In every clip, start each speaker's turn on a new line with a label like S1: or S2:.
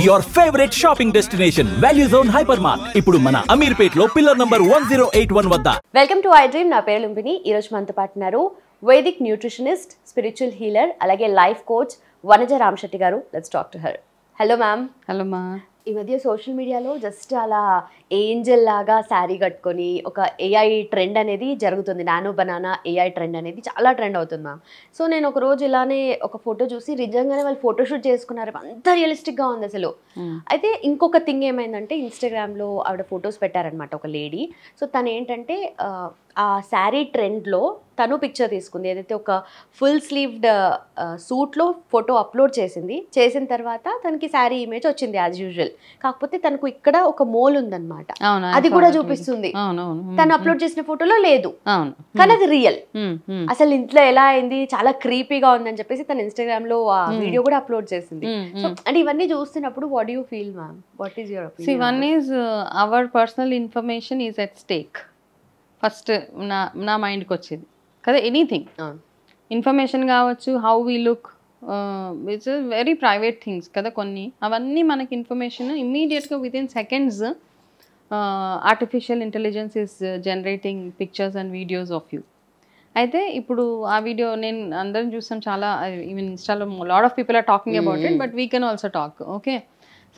S1: Your favorite shopping destination, Value Zone Hypermart. ఇప్పుడు మన అమీర్పేట్లో pillar number 1081 వద్ద.
S2: Welcome to I dream. నా పేరు లుంబిని. ఈ రోజు మనతో పాటు ఉన్నారు వైదిక్ న్యూట్రిషనిస్ట్, స్పిరిచువల్ హీలర్, అలాగే లైఫ్ కోచ్ వనజ రామశెట్టి గారు. Let's talk to her. Hello ma'am.
S3: Hello మా.
S2: ఈ మధ్య సోషల్ మీడియాలో జస్ట్ అలా ఏంజల్ లాగా శారీ కట్టుకొని ఒక ఏఐ ట్రెండ్ అనేది జరుగుతుంది. నానో బనానా ఏఐ ట్రెండ్ అనేది చాలా ట్రెండ్ అవుతుంది మ్యామ్. సో నేను ఒక రోజు ఇలానే ఒక ఫోటో చూసి నిజంగానే వాళ్ళు ఫోటోషూట్ చేసుకున్నారు. అంత రియలిస్టిక్గా ఉంది అసలు. అయితే ఇంకొక థింగ్ ఏమైందంటే ఇన్స్టాగ్రామ్లో ఆవిడ ఫొటోస్ పెట్టారనమాట ఒక లేడీ. సో తను ఏంటంటే ఆ శారీ ట్రెండ్లో తను పిక్చర్ తీసుకుంది. ఏదైతే ఒక ఫుల్ స్లీవ్డ్ సూట్లో ఫోటో అప్లోడ్ చేసింది. చేసిన తర్వాత తనకి శారీ ఇమేజ్ వచ్చింది యాజ్ యూజువల్. కాకపోతే తనకు ఇక్కడ ఒక మోల్ ఉందన్నమాట. అది కూడా చూపిస్తుంది. తను అప్లోడ్ చేసిన ఫోటోలో లేదు, కానీ అది రియల్. అసలు ఇంట్లో ఎలా అయింది, చాలా క్రీపీగా ఉందని చెప్పేసి తను ఇన్స్టాగ్రామ్ లో ఆ వీడియో కూడా అప్లోడ్ చేసింది. అంటే ఇవన్నీ చూస్తున్నప్పుడు what you feel ma'am? What is your opinion?
S3: One is our personal information is at stake. First నా మైండ్కి వచ్చేది కదా. ఎనీథింగ్ ఇన్ఫర్మేషన్ కావచ్చు, how we look, it's very private things కదా కొన్ని. అవన్నీ మనకి ఇన్ఫర్మేషన్ ఇమ్మీడియట్గా with in seconds artificial intelligence is generating pictures and videos of you. అయితే ఇప్పుడు ఆ వీడియో నేను అందరం చూస్తాం, చాలా ఈవెన్ ఇన్స్టాలో lot of people are talking about it, but we can also talk. Okay,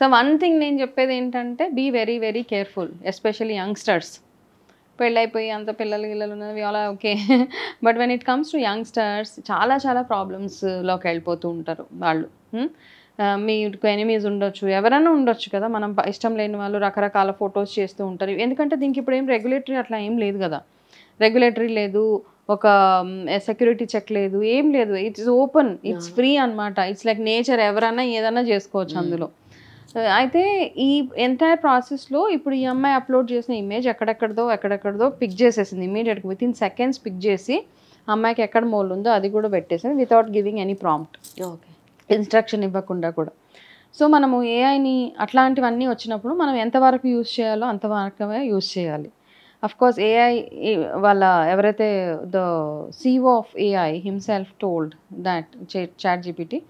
S3: so one thing నేను చెప్పేది ఏంటంటే be very very careful, especially youngsters. పెళ్ళైపోయి అంత పిల్లలు ఉన్నవి అలా okay, but when it comes to youngsters చాలా ప్రాబ్లమ్స్లోకి వెళ్ళిపోతూ ఉంటారు వాళ్ళు. మీకు ఎనిమీస్ ఉండొచ్చు, ఎవరైనా ఉండొచ్చు కదా. మనం ఇష్టం లేని వాళ్ళు రకరకాల ఫొటోస్ చేస్తూ ఉంటారు. ఎందుకంటే దీనికి ఇప్పుడు ఏం రెగ్యులేటరీ అట్లా ఏం లేదు కదా. రెగ్యులేటరీ లేదు, ఒక సెక్యూరిటీ చెక్ లేదు, ఏం లేదు. ఇట్స్ ఓపెన్, ఇట్స్ ఫ్రీ అనమాట. ఇట్స్ లైక్ నేచర్, ఎవరైనా ఏదైనా చేసుకోవచ్చు అందులో. అయితే ఈ ఎంటైర్ ప్రాసెస్లో ఇప్పుడు ఈ అమ్మాయి అప్లోడ్ చేసిన ఇమేజ్ ఎక్కడెక్కడదో పిక్ చేసేసింది ఇమీడియట్గా. విత్ ఇన్ సెకండ్స్ పిక్ చేసి అమ్మాయికి ఎక్కడ మోల్ ఉందో అది కూడా పెట్టేసింది without giving any prompt. Okay, instruction ఇవ్వకుండా కూడా. సో మనము ఏఐని అట్లాంటివన్నీ వచ్చినప్పుడు మనం ఎంతవరకు యూజ్ చేయాలో అంతవరకే యూజ్ చేయాలి. అఫ్కోర్స్ ఏఐ వాళ్ళ ఎవరైతే the CEO of AI himself told that ChatGPT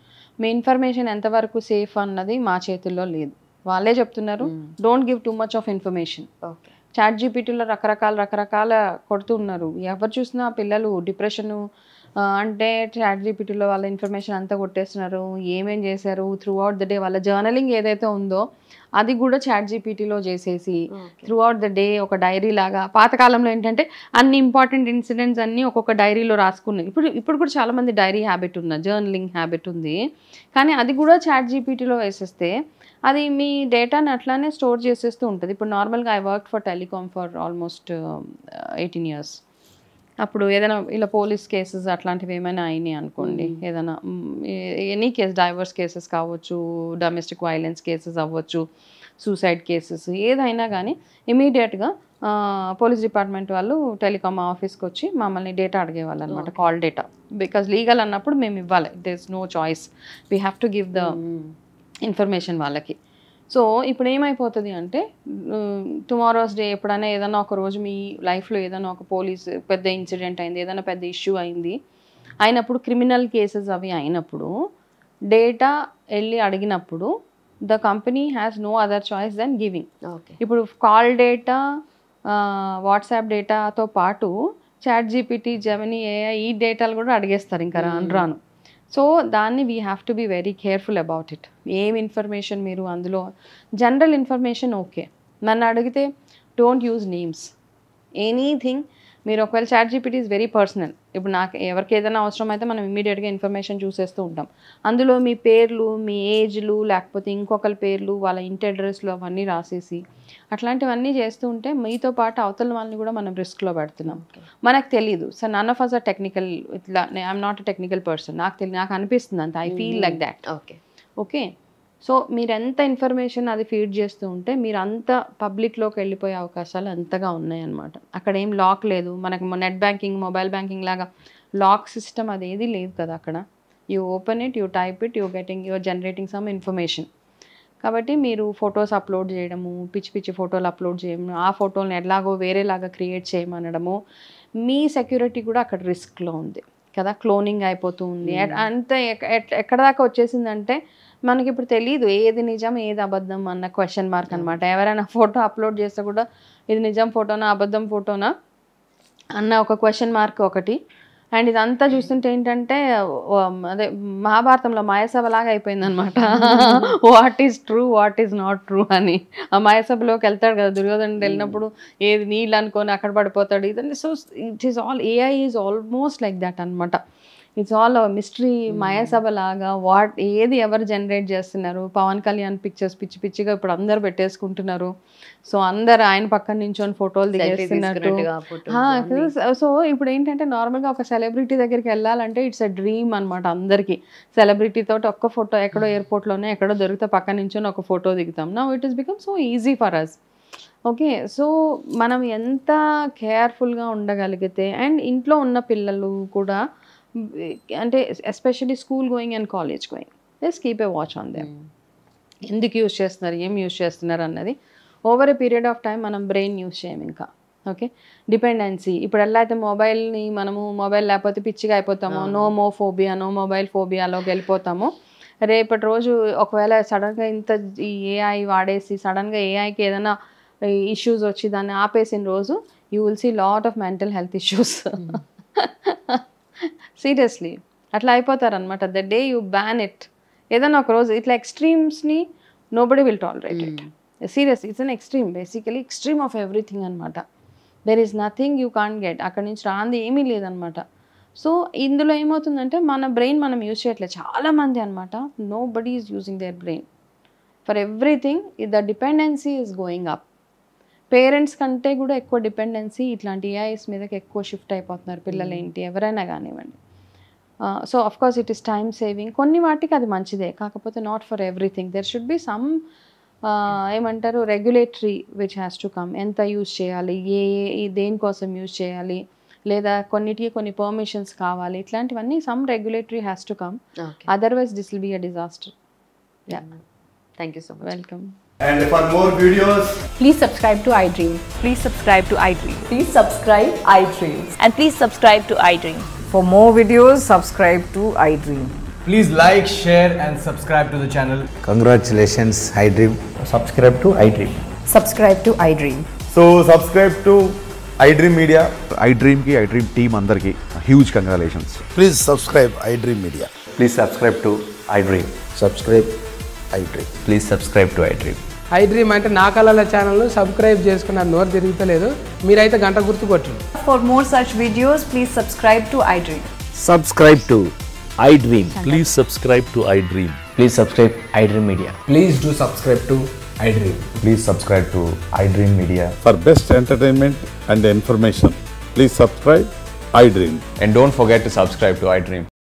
S3: మీ ఇన్ఫర్మేషన్ ఎంతవరకు సేఫ్ అన్నది మా చేతుల్లో లేదు. వాళ్ళే చెప్తున్నారు, don't give too much of information. చాట్ జీపీటీలో రకరకాల కొడుతున్నారు. ఎవరు చూసినా పిల్లలు డిప్రెషను అంటే చాట్ జీపీటీలో వాళ్ళ ఇన్ఫర్మేషన్ అంతా కొట్టేస్తున్నారు. ఏమేం చేశారు త్రూ అవుట్ ద డే, వాళ్ళ జర్నలింగ్ ఏదైతే ఉందో అది కూడా చాట్ జీపీటీలో చేసేసి త్రూ అవుట్ ద డే ఒక డైరీ లాగా. పాతకాలంలో ఏంటంటే అన్ని ఇంపార్టెంట్ ఇన్సిడెంట్స్ అన్నీ ఒక్కొక్క డైరీలో రాసుకున్నాయి. ఇప్పుడు కూడా చాలామంది డైరీ హ్యాబిట్ ఉంది, జర్నలింగ్ హ్యాబిట్ ఉంది. కానీ అది కూడా చాట్ జీపీటీలో వేసేస్తే అది మీ డేటాని అట్లానే స్టోర్ చేసేస్తూ ఉంటుంది. ఇప్పుడు నార్మల్గా I work for telecom for almost 18 years. అప్పుడు ఏదైనా ఇలా పోలీస్ కేసెస్ అట్లాంటివి ఏమైనా అయినాయి అనుకోండి, ఏదైనా ఎనీ కేసు, డైవర్స్ కేసెస్ కావచ్చు, డొమెస్టిక్ వైలెన్స్ కేసెస్ అవ్వచ్చు, సూసైడ్ కేసెస్, ఏదైనా కానీ ఇమీడియట్గా పోలీస్ డిపార్ట్మెంట్ వాళ్ళు టెలికామ్ ఆఫీస్కి వచ్చి మమ్మల్ని డేటా అడిగేవాళ్ళు అనమాట, కాల్ డేటా. బికాజ్ లీగల్ అన్నప్పుడు మేము ఇవ్వాలి, there is no choice, we have to give the information వాళ్ళకి. సో ఇప్పుడు ఏమైపోతుంది అంటే టుమారోస్ డే ఎప్పుడైనా ఏదైనా ఒక రోజు మీ లైఫ్లో ఏదైనా ఒక పోలీస్ పెద్ద ఇన్సిడెంట్ అయింది, ఏదైనా పెద్ద ఇష్యూ అయినప్పుడు క్రిమినల్ కేసెస్ అవి అయినప్పుడు డేటా వెళ్ళి అడిగినప్పుడు the company has no other choice then giving. ఇప్పుడు కాల్ డేటా, వాట్సాప్ డేటాతో పాటు చాట్ జీపీటీ, జెమినీ, ఏఐ ఈ డేటాలు కూడా అడిగేస్తారు ఇంకా రాను. సో దాన్ని we have to be very careful about it. ఏం ఇన్ఫర్మేషన్ మీరు అందులో, జనరల్ ఇన్ఫర్మేషన్ ఓకే, నన్ను అడిగితే డోంట్ యూజ్ నేమ్స్, ఎనీథింగ్. మీరు ఒకవేళ chat GPT is very personal. ఇప్పుడు నాకు ఎవరికి ఏదైనా అవసరం అయితే మనం ఇమ్మీడియట్గా ఇన్ఫర్మేషన్ చూసేస్తూ ఉంటాం. అందులో మీ పేర్లు, మీ ఏజ్లు, లేకపోతే ఇంకొకరి పేర్లు, వాళ్ళ ఇంటి అడ్రస్లు అవన్నీ రాసేసి అట్లాంటివన్నీ చేస్తూ ఉంటే మీతో పాటు అవతల వాళ్ళని కూడా మనం రిస్క్లో పెడుతున్నాం. మనకు తెలీదు. So none of us a technical, ఇట్లా I'm not a technical person, నాకు అనిపిస్తుంది అంత, I feel like that. Okay, so మీరు ఎంత ఇన్ఫర్మేషన్ అది ఫీడ్ చేస్తూ ఉంటే మీరు అంత పబ్లిక్లోకి వెళ్ళిపోయే అవకాశాలు అంతగా ఉన్నాయన్నమాట. అక్కడ ఏం లాక్ లేదు. మనకు నెట్ బ్యాంకింగ్, మొబైల్ బ్యాంకింగ్ లాగా లాక్ సిస్టమ్ అది ఏది లేదు కదా అక్కడ. You open it, you type it, you're generating some information. కాబట్టి మీరు ఫొటోస్ అప్లోడ్ చేయడము, పిచ్చి ఫోటోలు అప్లోడ్ చేయడము, ఆ ఫోటోలను ఎలాగో వేరేలాగా క్రియేట్ చేయమనడము, మీ సెక్యూరిటీ కూడా అక్కడ రిస్క్లో ఉంది కదా. క్లోనింగ్ అయిపోతూ ఉంది. అంత ఎక్కడ దాకా వచ్చేసిందంటే మనకి ఇప్పుడు తెలియదు ఏది నిజం ఏది అబద్ధం అన్న క్వశ్చన్ మార్క్ అనమాట. ఎవరైనా ఫోటో అప్లోడ్ చేస్తే కూడా ఇది నిజం ఫోటోనా అబద్ధం ఫోటోనా అన్న ఒక క్వశ్చన్ మార్క్ ఒకటి. అండ్ ఇదంతా చూస్తుంటే ఏంటంటే అదే మహాభారతంలో మాయసభలాగా అయిపోయింది అనమాట. What is true what is not true అని. ఆ మాయసభలోకి వెళ్తాడు కదా దుర్యోధనుడు, వెళ్ళినప్పుడు ఏది నీళ్ళు అనుకొని అక్కడ పడిపోతాడు. ఇదంతా so it is all AI is almost like that అనమాట. ఇట్స్ ఆల్ మిస్టరీ మాయాసభ లాగా. ఏది ఎవరు జనరేట్ చేస్తున్నారు. పవన్ కళ్యాణ్ పిక్చర్స్ పిచ్చి పిచ్చిగా ఇప్పుడు అందరు పెట్టేసుకుంటున్నారు. సో అందరు ఆయన పక్కన నించొని ఫోటోలు దిగేస్తున్నట్టు. సో ఇప్పుడు ఏంటంటే నార్మల్గా ఒక సెలబ్రిటీ దగ్గరికి వెళ్ళాలంటే ఇట్స్ అ డ్రీమ్ అనమాట అందరికీ. సెలబ్రిటీ తోటి ఒక్క ఫోటో ఎక్కడో ఎయిర్పోర్ట్లోనే ఎక్కడో దొరికితే పక్కన నించొని ఒక ఫోటో దిగుతాం. Now it is become so easy for us. Okay, so మనం ఎంత కేర్ఫుల్గా ఉండగలిగితే, అండ్ ఇంట్లో ఉన్న పిల్లలు కూడా అంటే especially school going and college going, just keep a watch on them. ఎందుకు యూజ్ చేస్తున్నారు, ఏం యూజ్ చేస్తున్నారు అన్నది over a period of time మనం బ్రెయిన్ యూజ్ చేయం ఇంకా. Okay, dependency. ఇప్పుడు ఎలా అయితే మొబైల్ని మనము మొబైల్ లేకపోతే పిచ్చిగా అయిపోతామో, నో మొబైల్ ఫోబియాలోకి వెళ్ళిపోతామో, రేపటి రోజు ఒకవేళ సడన్గా ఇంత ఈ ఏఐ వాడేసి సడన్గా ఏఐకి ఏదైనా ఇష్యూస్ వచ్చి దాన్ని ఆపేసిన రోజు you will see lot of mental health issues. Seriously అట్లా అయిపోతారనమాట. The day you ban it, ఏదైనా ఒక రోజు ఇట్లా ఎక్స్ట్రీమ్స్ని nobody will tolerate it. Serious, it's an extreme, basically extreme of everything అనమాట. There is nothing you can't get. అక్కడి నుంచి రాంది ఏమీ లేదనమాట. సో ఇందులో ఏమవుతుందంటే మన బ్రెయిన్ మనం యూజ్ చేయట్లేదు చాలామంది అనమాట. Nobody is using their brain for everything. The dependency is going up. Parents కంటే కూడా ఎక్కువ డిపెండెన్సీ ఇట్లాంటి ఏఐస్ మీదకి ఎక్కువ షిఫ్ట్ అయిపోతున్నారు పిల్లలు ఏంటి ఎవరైనా కానివ్వండి. So of course it is time saving. కొన్ని వాటికి అది మంచిదే, కాకపోతే not for everything. There should be some ఏమంటారు regulatory which has to come. ఎంత యూజ్ చేయాలి, దేనికోసం యూజ్ చేయాలి, లేదా కొన్నిటికి కొన్ని పర్మిషన్స్ కావాలి, ఇట్లాంటివన్నీ some regulatory has to come. Otherwise this will be a disaster. Yeah,
S2: thank you so much.
S3: Welcome.
S4: And for more videos,
S5: Please subscribe to iDream.
S6: Please subscribe to iDream.
S5: Please subscribe iDream.
S6: And please subscribe to iDream.
S5: For more videos, subscribe to iDream.
S4: please like, share and subscribe to the channel.
S7: Congratulations, iDream.
S8: Subscribe to iDream.
S5: Subscribe to iDream.
S4: So subscribe to iDream Media.
S9: iDream team andarki huge congratulations.
S7: Please subscribe iDream Media.
S8: Please subscribe to iDream.
S7: Subscribe iDream.
S8: Please subscribe to iDream.
S10: iDream అంటే నా కళల ఛానల్ను subscribe చేసుకున్న నోరు తిరుగుతలేదు, మీరైతే గంట గుర్తు కొట్టండి.
S5: For more such videos, please subscribe to iDream.
S1: Subscribe to iDream. Please subscribe to iDream.
S8: Please subscribe iDream Media.
S10: Please do subscribe to iDream.
S8: Please subscribe to iDream Media.
S9: For best entertainment and information, please subscribe iDream.
S8: And don't forget to subscribe to iDream.